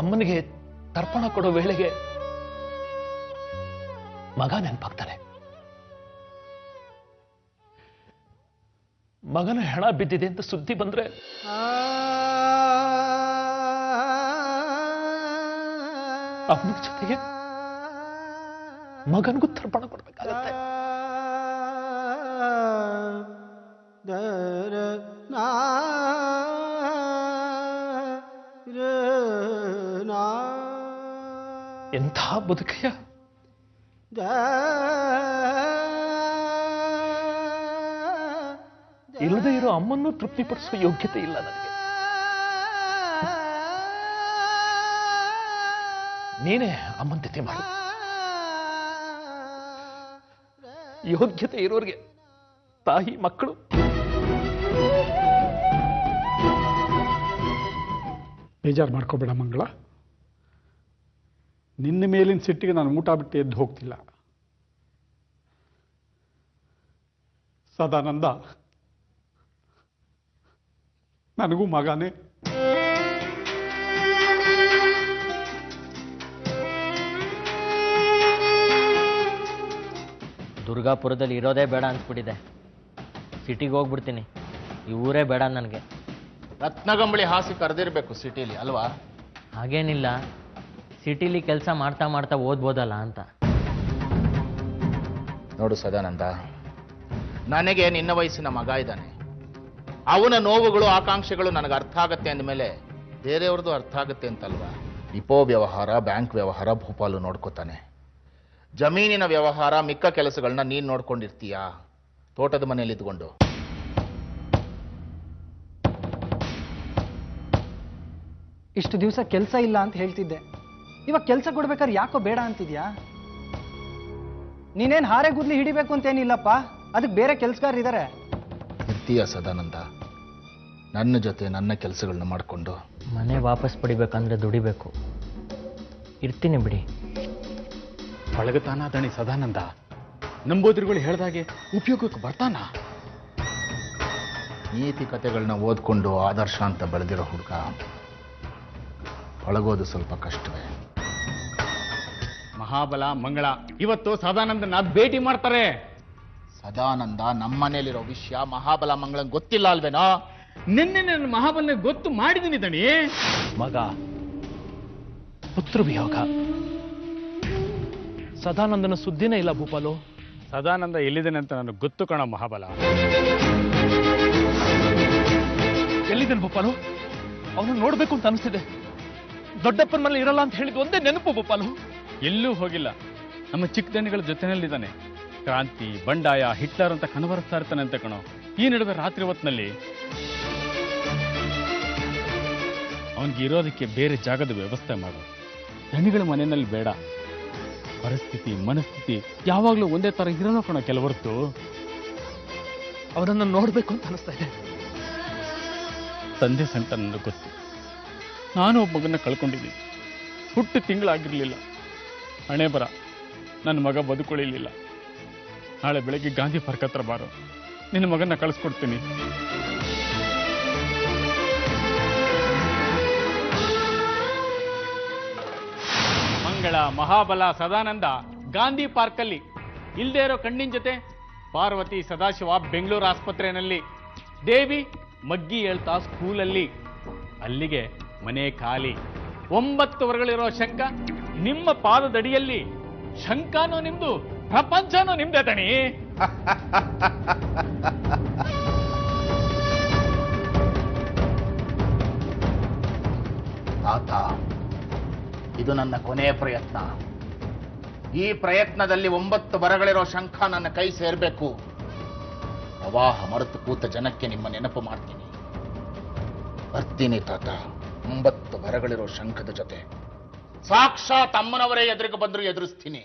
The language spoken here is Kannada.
ಅಮ್ಮನಿಗೆ ತರ್ಪಣ ಕೊಡೋ ವೇಳೆಗೆ ಮಗ ನೆನಪಾಗ್ತಾನೆ. ಮಗನ ಹೆಣ ಬಿದ್ದಿದೆ ಅಂತ ಸುದ್ದಿ ಬಂದ್ರೆ ಅಮ್ಮನ ಜೊತೆಗೆ ಮಗನಿಗೂ ತರ್ಪಣ ಕೊಡ್ಬೇಕಾಗತ್ತೆ. ಎಂಥ ಬದುಕಯ್ಯ. ಇಲ್ಲದೆ ಇರೋ ಅಮ್ಮನ್ನು ತೃಪ್ತಿಪಡಿಸುವ ಯೋಗ್ಯತೆ ಇಲ್ಲ ನನಗೆ. ನೀನೇ ಅಮ್ಮನ ತಿಥಿ ಮಾಡು. ಯೋಗ್ಯತೆ ಇರೋರಿಗೆ ತಾಯಿ ಮಕ್ಕಳು. ಬೇಜಾರು ಮಾಡ್ಕೋಬೇಡ ಮಂಗಳ. ನಿನ್ನ ಮೇಲಿನ ಸಿಟ್ಟಿಗೆ ನಾನು ಊಟ ಬಿಟ್ಟು ಎದ್ದು ಹೋಗ್ತಿಲ್ಲ. ಸದಾನಂದ ನನಗೂ ಮಗನೇ. ದುರ್ಗಾಪುರದಲ್ಲಿ ಇರೋದೇ ಬೇಡ ಅನ್ಸ್ಬಿಟ್ಟಿದೆ. ಸಿಟಿಗೆ ಹೋಗ್ಬಿಡ್ತೀನಿ. ಈ ಊರೇ ಬೇಡ ನನಗೆ. ರತ್ನಗಂಬಳಿ ಹಾಸಿ ಕರೆದಿರ್ಬೇಕು ಸಿಟಿಲಿ ಅಲ್ವಾ? ಹಾಗೇನಿಲ್ಲ, ಸಿಟಿಲಿ ಕೆಲಸ ಮಾಡ್ತಾ ಮಾಡ್ತಾ ಓದ್ಬೋದಲ್ಲ ಅಂತ. ನೋಡು ಸದಾನಂದ, ನನಗೆ ನಿನ್ನ ವಯಸ್ಸಿನ ಮಗ ಇದ್ದಾನೆ. ಅವನ ನೋವುಗಳು ಆಕಾಂಕ್ಷೆಗಳು ನನಗೆ ಅರ್ಥ ಆಗತ್ತೆ ಅಂದಮೇಲೆ ಬೇರೆಯವ್ರದ್ದು ಅರ್ಥ ಆಗತ್ತೆ ಅಂತಲ್ವಾ? ಡಿಪೋ ವ್ಯವಹಾರ, ಬ್ಯಾಂಕ್ ವ್ಯವಹಾರ ಭೋಪಾಲು ನೋಡ್ಕೋತಾನೆ. ಜಮೀನಿನ ವ್ಯವಹಾರ, ಮಿಕ್ಕ ಕೆಲಸಗಳನ್ನ ನೀನು ನೋಡ್ಕೊಂಡಿರ್ತೀಯ ತೋಟದ ಮನೆಯಲ್ಲಿ ಇದ್ಕೊಂಡು. ಇಷ್ಟು ದಿವಸ ಕೆಲಸ ಇಲ್ಲ ಅಂತ ಹೇಳ್ತಿದ್ದೆ, ಇವಾಗ ಕೆಲಸ ಕೊಡ್ಬೇಕಾದ್ರೆ ಯಾಕೋ ಬೇಡ ಅಂತಿದ್ಯಾ? ನೀನೇನು ಹಾರೆ ಗುದ್ಲಿ ಹಿಡಿಬೇಕು ಅಂತೇನಿಲ್ಲಪ್ಪ, ಅದಕ್ಕೆ ಬೇರೆ ಕೆಲಸಗಾರರಿದ್ದಾರೆ. ಇರ್ತೀಯ ಸದಾನಂದ ನನ್ನ ಜೊತೆ ನನ್ನ ಕೆಲಸಗಳನ್ನ ಮಾಡಿಕೊಂಡು? ಮನೆ ವಾಪಸ್ ಪಡಿಬೇಕಂದ್ರೆ ದುಡಿಬೇಕು. ಇರ್ತೀನಿ ಬಿಡಿ. ಬಳಗತಾನ ದಣಿ ಸದಾನಂದ. ನಂಬೋದ್ರಿಗಳು ಹೇಳ್ದಾಗೆ ಉಪಯೋಗಕ್ಕೆ ಬರ್ತಾನ. ನೀತಿ ಕಥೆಗಳನ್ನ ಓದ್ಕೊಂಡು ಆದರ್ಶ ಅಂತ ಬೆಳೆದಿರೋ ಹುಡುಗ ಒಳಗೋದು ಸ್ವಲ್ಪ ಕಷ್ಟವೇ. ಮಹಾಬಲ ಮಂಗಳ ಇವತ್ತು ಸದಾನಂದನ ಭೇಟಿ ಮಾಡ್ತಾರೆ. ಸದಾನಂದ ನಮ್ಮನೇಲಿರೋ ವಿಷಯ ಮಹಾಬಲ ಮಂಗಳಂಗೆ ಗೊತ್ತಿಲ್ಲ ಅಲ್ವೇನೋ? ನಿನ್ನೆ ನನ್ನ ಮಹಾಬಲನ ಗೊತ್ತು ಮಾಡಿದ್ದೀನಿ ದಣಿ. ಮಗ, ಪುತ್ರ ವಿಯೋಗ, ಸದಾನಂದನ ಸುದ್ದಿನೇ ಇಲ್ಲ ಭೂಪಾಲು. ಸದಾನಂದ ಎಲ್ಲಿದ್ದಾನೆ ಅಂತ ನನಗೆ ಗೊತ್ತು ಕಣ ಮಹಾಬಲ. ಎಲ್ಲಿದ್ದಾನೆ ಭೂಪಾಲು? ಅವನು ನೋಡ್ಬೇಕು ಅಂತ ಅನಿಸ್ತಿದೆ. ದೊಡ್ಡಪ್ಪನ ಮನೇಲಿ ಇರಲ್ಲ ಅಂತ ಹೇಳಿದ್ ಒಂದೇ ನೆನಪು ಭೂಪಾಲು. ಎಲ್ಲೂ ಹೋಗಿಲ್ಲ, ನಮ್ಮ ಚಿಕ್ಕ ದಣಿಗಳ ಜೊತೆನಲ್ಲಿದ್ದಾನೆ. ಕ್ರಾಂತಿ, ಬಂಡಾಯ, ಹಿಟ್ಲರ್ ಅಂತ ಕನಬರಿಸ್ತಾ ಇರ್ತಾನೆ ಅಂತ ಕಣೋ. ಈ ನಡುವೆ ರಾತ್ರಿ ಹೊತ್ತಿನಲ್ಲಿ ಅವನಿಗೆ ಇರೋದಕ್ಕೆ ಬೇರೆ ಜಾಗದ ವ್ಯವಸ್ಥೆ ಮಾಡು. ದಣಿಗಳ ಮನೆಯಲ್ಲಿ ಬೇಡ. ಪರಿಸ್ಥಿತಿ, ಮನಸ್ಥಿತಿ ಯಾವಾಗಲೂ ಒಂದೇ ತರ ಇರಲ್ಲ ಕಣ ಕೆಲವರ್ತು. ಅವನನ್ನು ನೋಡ್ಬೇಕು ಅಂತ ಅನಿಸ್ತಾ ಇದೆ. ತಂದೆ ಸಂಟ ನನಗೆ ಗೊತ್ತು. ನಾನು ಒಬ್ಬ ಮಗನ ಕಳ್ಕೊಂಡಿದ್ದೀನಿ. ಹುಟ್ಟು ತಿಂಗಳಾಗಿರ್ಲಿಲ್ಲ. ಹಣೆ ಬರ ನನ್ನ ಮಗ ಬದುಕೊಳ್ಳಿಲ್ಲ. ನಾಳೆ ಬೆಳಗ್ಗೆ ಗಾಂಧಿ ಪಾರ್ಕ್ ಹತ್ರ ಬಾರೋ, ನಿನ್ನ ಮಗನ ಕಳಿಸ್ಕೊಡ್ತೀನಿ. ಮಂಗಳ, ಮಹಾಬಲ, ಸದಾನಂದ ಗಾಂಧಿ ಪಾರ್ಕಲ್ಲಿ. ಇಲ್ದೇ ಇರೋ ಕಣ್ಣಿನ ಜೊತೆ ಪಾರ್ವತಿ, ಸದಾಶಿವ ಬೆಂಗಳೂರು ಆಸ್ಪತ್ರೆಯಲ್ಲಿ, ದೇವಿ ಮಗ್ಗಿ ಹೇಳ್ತಾ ಸ್ಕೂಲಲ್ಲಿ. ಅಲ್ಲಿಗೆ ಮನೆ ಖಾಲಿ. 9 ವರ್ಷಗಳಿರೋ ಶಂಕ ನಿಮ್ಮ ಪಾದದಡಿಯಲ್ಲಿ. ಶಂಕಾನೋ ನಿಮ್ದು, ಪ್ರಪಂಚನೋ ನಿಮ್ದೆ ತಣಿ. ತಾತ, ಇದು ನನ್ನ ಕೊನೆಯ ಪ್ರಯತ್ನ. ಈ ಪ್ರಯತ್ನದಲ್ಲಿ 9 ಬರಗಳಿರೋ ಶಂಖ ನನ್ನ ಕೈ ಸೇರಬೇಕು. ಪ್ರವಾಹ ಮರೆತು ಕೂತ ಜನಕ್ಕೆ ನಿಮ್ಮ ನೆನಪು ಮಾಡ್ತೀನಿ. ಬರ್ತೀನಿ ತಾತ, 9 ಬರಗಳಿರೋ ಶಂಖದ ಜೊತೆ. ಸಾಕ್ಷಾತ್ ಅಮ್ಮನವರೇ ಎದುರಿಗೆ ಬಂದ್ರು ಎದುರಿಸ್ತೀನಿ.